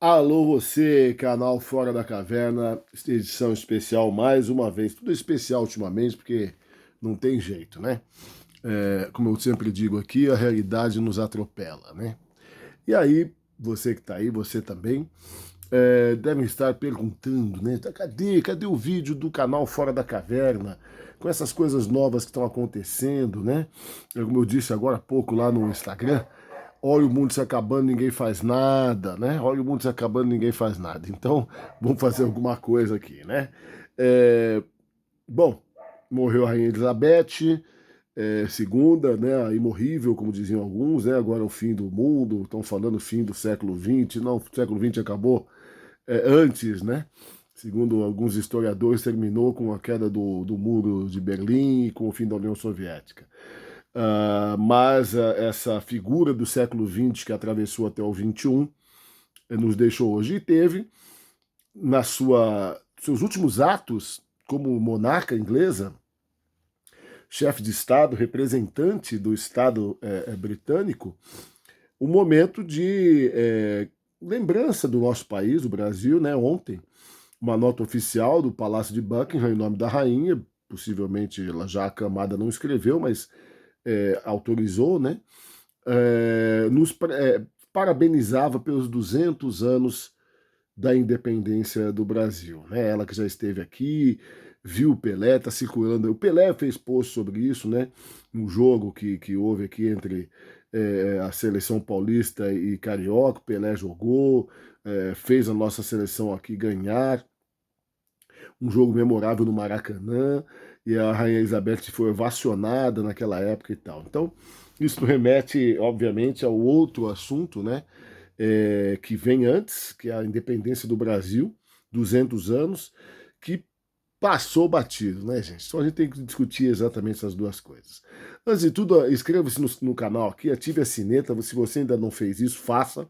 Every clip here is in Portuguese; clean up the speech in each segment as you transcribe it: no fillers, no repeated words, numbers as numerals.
Alô você, canal Fora da Caverna, edição especial mais uma vez. Tudo especial ultimamente, porque não tem jeito, né? Como eu sempre digo aqui, a realidade nos atropela, né? E aí, você que tá aí, você também, devem estar perguntando, né? Cadê o vídeo do canal Fora da Caverna? Com essas coisas novas que estão acontecendo, né? Como eu disse agora há pouco lá no Instagram, olha o mundo se acabando, ninguém faz nada, né? Olha o mundo se acabando, ninguém faz nada. Então, vamos fazer alguma coisa aqui, né? É, bom, morreu a Rainha Elizabeth, segunda, né? A imorrível, como diziam alguns, né? Agora é o fim do mundo, estão falando fim do século XX. Não, o século XX acabou antes, né? Segundo alguns historiadores, terminou com a queda do muro de Berlim e com o fim da União Soviética. Mas essa figura do século XX que atravessou até o XXI nos deixou hoje. E teve, seus últimos atos como monarca inglesa, chefe de Estado, representante do Estado britânico, um momento de lembrança do nosso país, o Brasil, né? Ontem, uma nota oficial do Palácio de Buckingham em nome da rainha, possivelmente ela já acamada não escreveu, mas autorizou, né? Nos parabenizava pelos 200 anos da independência do Brasil. Né? Ela que já esteve aqui, viu o Pelé, está circulando. O Pelé fez post sobre isso, né? Um jogo que houve aqui entre a seleção paulista e carioca. O Pelé jogou, fez a nossa seleção aqui ganhar. Um jogo memorável no Maracanã. E a Rainha Elizabeth foi ovacionada naquela época e tal. Então, isso remete, obviamente, ao outro assunto, né? Que vem antes, que é a independência do Brasil, 200 anos, que passou batido, né, gente? Então a gente tem que discutir exatamente essas duas coisas. Antes de tudo, inscreva-se no canal aqui, ative a sineta, se você ainda não fez isso, faça.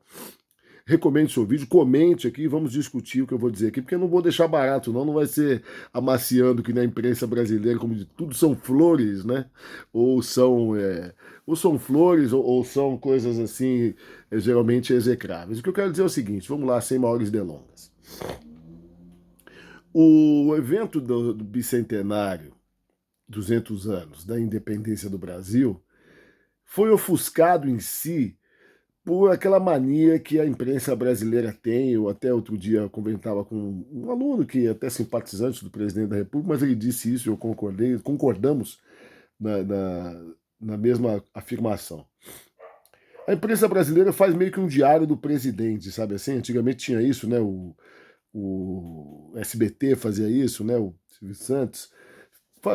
Recomende seu vídeo, comente aqui, vamos discutir o que eu vou dizer aqui, porque eu não vou deixar barato, não vai ser amaciando que na imprensa brasileira, como de tudo são flores, né? Ou são, ou são flores, ou são coisas assim, geralmente execráveis. O que eu quero dizer é o seguinte, vamos lá, sem maiores delongas. O evento do bicentenário, 200 anos, da independência do Brasil, foi ofuscado em si por aquela mania que a imprensa brasileira tem. Eu até outro dia comentava com um aluno que é até simpatizante do presidente da República, mas ele disse isso e eu concordei, concordamos na mesma afirmação. A imprensa brasileira faz meio que um diário do presidente, sabe assim? Antigamente tinha isso, né? O SBT fazia isso, né? O Silvio Santos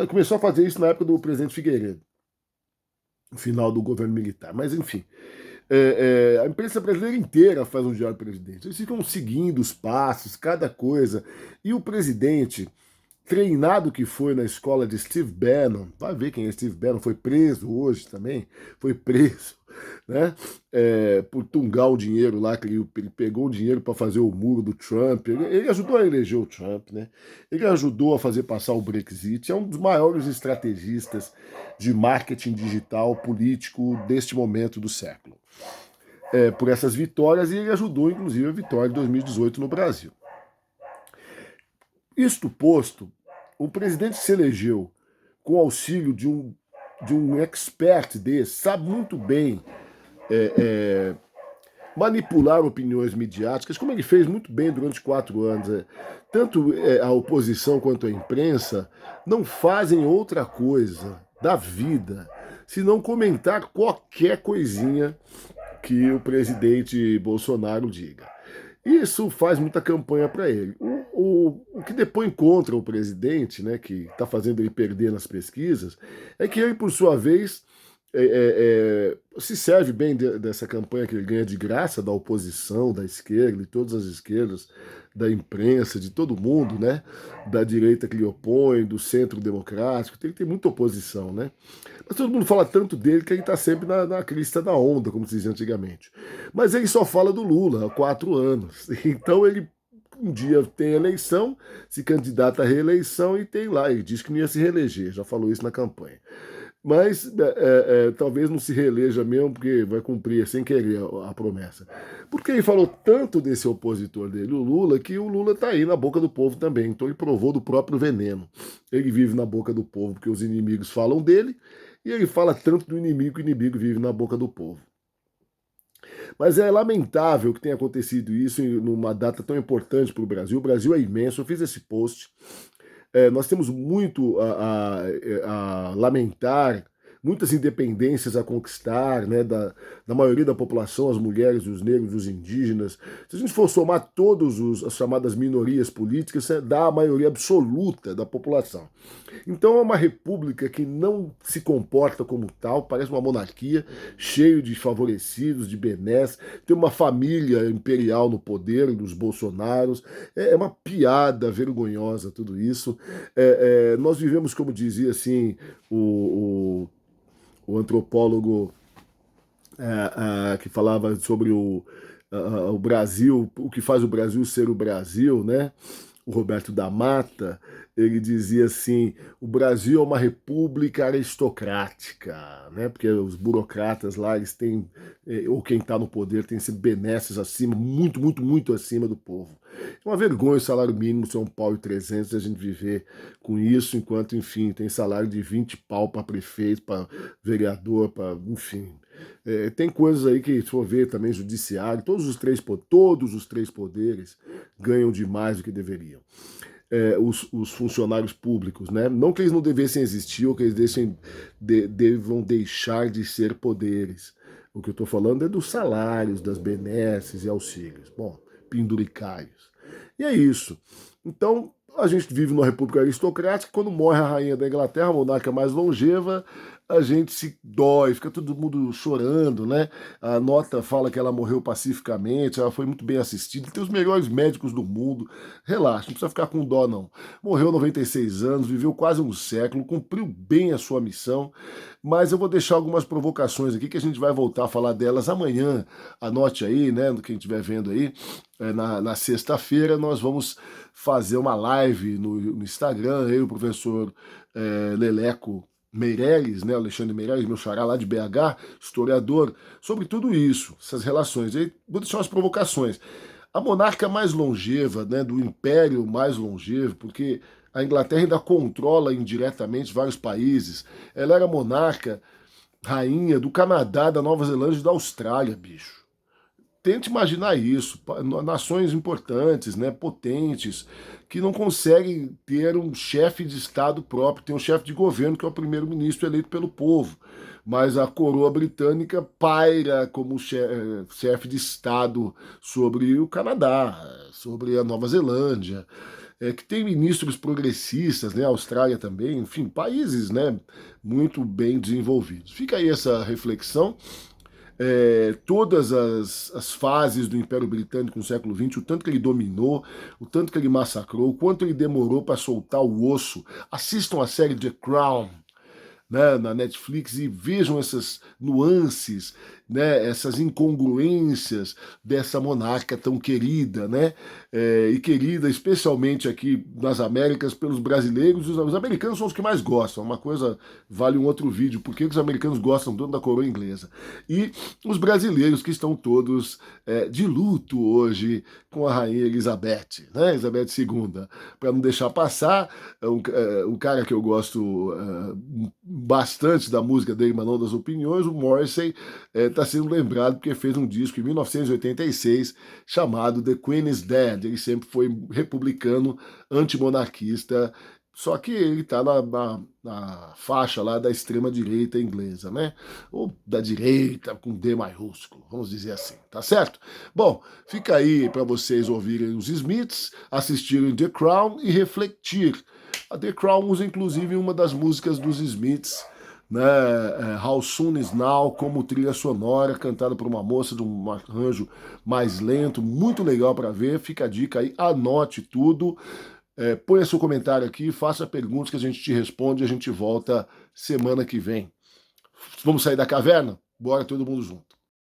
começou a fazer isso na época do presidente Figueiredo, no final do governo militar. Mas enfim, a imprensa brasileira inteira faz um diário do presidente. Eles ficam seguindo os passos, cada coisa. E o presidente, treinado que foi na escola de Steve Bannon, vai ver quem é Steve Bannon, foi preso hoje também, foi preso, né? Por tungar o dinheiro lá, que ele pegou o dinheiro para fazer o muro do Trump. Ele ajudou a eleger o Trump, né? Ele ajudou a fazer passar o Brexit. É um dos maiores estrategistas de marketing digital político deste momento do século. Por essas vitórias, e ele ajudou, inclusive, a vitória de 2018 no Brasil. Isto posto, o presidente se elegeu com o auxílio de um expert desse, sabe muito bem manipular opiniões midiáticas, como ele fez muito bem durante 4 anos. Tanto a oposição quanto a imprensa não fazem outra coisa da vida senão comentar qualquer coisinha que o presidente Bolsonaro diga. Isso faz muita campanha para ele. O que depõe contra o presidente, né, que está fazendo ele perder nas pesquisas, é que ele, por sua vez, se serve bem dessa campanha que ele ganha de graça da oposição, da esquerda, de todas as esquerdas, da imprensa, de todo mundo, né? Da direita que lhe opõe, do centro democrático, tem muita oposição, né? Mas todo mundo fala tanto dele que ele está sempre na crista da onda, como se dizia antigamente. Mas ele só fala do Lula há 4 anos. Então ele um dia tem eleição, se candidata à reeleição e tem lá, ele diz que não ia se reeleger, já falou isso na campanha. Mas talvez não se reeleja mesmo, porque vai cumprir sem querer a promessa. Porque ele falou tanto desse opositor dele, o Lula, que o Lula está aí na boca do povo também. Então ele provou do próprio veneno. Ele vive na boca do povo porque os inimigos falam dele, e ele fala tanto do inimigo que o inimigo vive na boca do povo. Mas é lamentável que tenha acontecido isso numa data tão importante para o Brasil. O Brasil é imenso, eu fiz esse post. Nós temos muito a lamentar, muitas independências a conquistar, né, da maioria da população, as mulheres, os negros, os indígenas. Se a gente for somar todas as chamadas minorias políticas, dá a maioria absoluta da população. Então é uma república que não se comporta como tal, parece uma monarquia, cheio de favorecidos, de benés, tem uma família imperial no poder, dos Bolsonaros, é uma piada vergonhosa tudo isso. Nós vivemos, como dizia assim o antropólogo que falava sobre o Brasil, o que faz o Brasil ser o Brasil, né? O Roberto da Mata, ele dizia assim: o Brasil é uma república aristocrática, né? Porque os burocratas lá, eles têm, ou quem está no poder, tem sido benesses acima, muito, muito, muito acima do povo. É uma vergonha o salário mínimo ser £1,300 e a gente viver com isso, enquanto, enfim, tem salário de 20 pau para prefeito, para vereador, para, enfim. Tem coisas aí que, se for ver também, judiciário, todos os três poderes ganham demais do que deveriam. Os funcionários públicos, né? Não que eles não devessem existir ou que eles devam deixar de ser poderes. O que eu estou falando é dos salários, das benesses e auxílios. Bom, penduricários. E é isso. Então, a gente vive numa república aristocrática. Quando morre a rainha da Inglaterra, a monarca mais longeva, a gente se dói, fica todo mundo chorando, né? A nota fala que ela morreu pacificamente, ela foi muito bem assistida, tem os melhores médicos do mundo. Relaxa, não precisa ficar com dó, não. Morreu 96 anos, viveu quase um século, cumpriu bem a sua missão, mas eu vou deixar algumas provocações aqui que a gente vai voltar a falar delas amanhã. Anote aí, né? Quem estiver vendo aí. Na sexta-feira nós vamos fazer uma live no Instagram, eu e o professor Leleco Meirelles, né, Alexandre Meirelles, meu xará lá de BH, historiador, sobre tudo isso, essas relações. E vou deixar umas provocações. A monarca mais longeva, né, do império mais longevo, porque a Inglaterra ainda controla indiretamente vários países. Ela era monarca, rainha do Canadá, da Nova Zelândia e da Austrália, bicho. Tente imaginar isso, nações importantes, né, potentes, que não conseguem ter um chefe de Estado próprio, tem um chefe de governo que é o primeiro-ministro eleito pelo povo, mas a coroa britânica paira como chefe de Estado sobre o Canadá, sobre a Nova Zelândia, que tem ministros progressistas, né, a Austrália também, enfim, países, né, muito bem desenvolvidos. Fica aí essa reflexão. Todas as fases do Império Britânico no século XX, o tanto que ele dominou, o tanto que ele massacrou, o quanto ele demorou para soltar o osso. Assistam a série The Crown, né, na Netflix, e vejam essas nuances, né, essas incongruências dessa monarca tão querida, né, e querida especialmente aqui nas Américas pelos brasileiros. Os americanos são os que mais gostam, uma coisa vale um outro vídeo, por que os americanos gostam tanto da coroa inglesa. E os brasileiros que estão todos de luto hoje com a rainha Elizabeth, né, Elizabeth II, para não deixar passar, um cara que eu gosto bastante da música dele, mas não das opiniões, o Morrissey, está sendo lembrado porque fez um disco em 1986 chamado The Queen is Dead. Ele sempre foi republicano, antimonarquista, só que ele está na faixa lá da extrema-direita inglesa, né? Ou da direita com D maiúsculo, vamos dizer assim, tá certo? Bom, fica aí para vocês ouvirem os Smiths, assistirem The Crown e refletir. A The Crown usa inclusive uma das músicas dos Smiths, né, How Soon Is Now, como trilha sonora, cantada por uma moça de um arranjo mais lento, muito legal para ver. Fica a dica aí, anote tudo, ponha seu comentário aqui, faça perguntas que a gente te responde e a gente volta semana que vem. Vamos sair da caverna? Bora todo mundo junto.